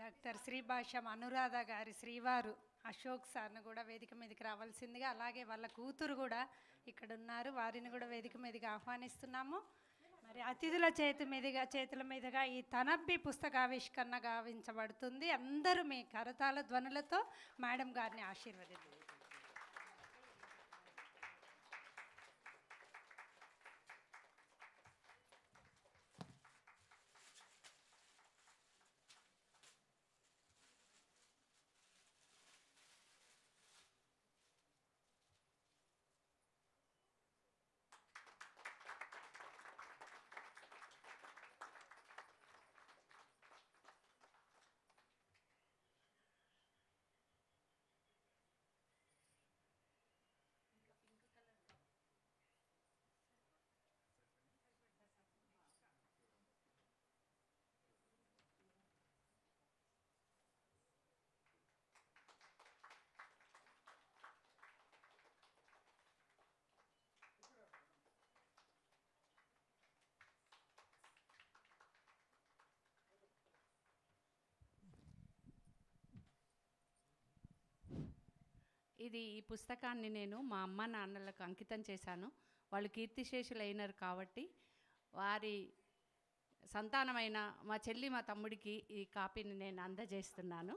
Doctor Sri Bhashyam Anuradha గారి శ్రీవారు అశోక్ సార్ను కూడా వేదిక మీదకి రావాల్సిందిగా, అలాగే వాళ్ళ కూతురు కూడా ఇక్కడ ఉన్నారు, వారిని కూడా వేదిక మీదకి ఆహ్వానిస్తున్నాము. మరి అతిథుల చేతుల మీదుగా ఈ తనబ్బి పుస్తకావిష్కరణ గావించబడుతుంది. అందరూ మీ కరతాళ ధ్వనులతో మేడం గారిని ఆశీర్వదించారు. ఈ పుస్తకాన్ని నేను మా అమ్మ నాన్నలకు అంకితం చేశాను. వాళ్ళు కీర్తిశేషులైనారు కాబట్టి వారి సంతానమైన మా చెల్లి మా తమ్ముడికి ఈ కాపీని నేను అందజేస్తున్నాను.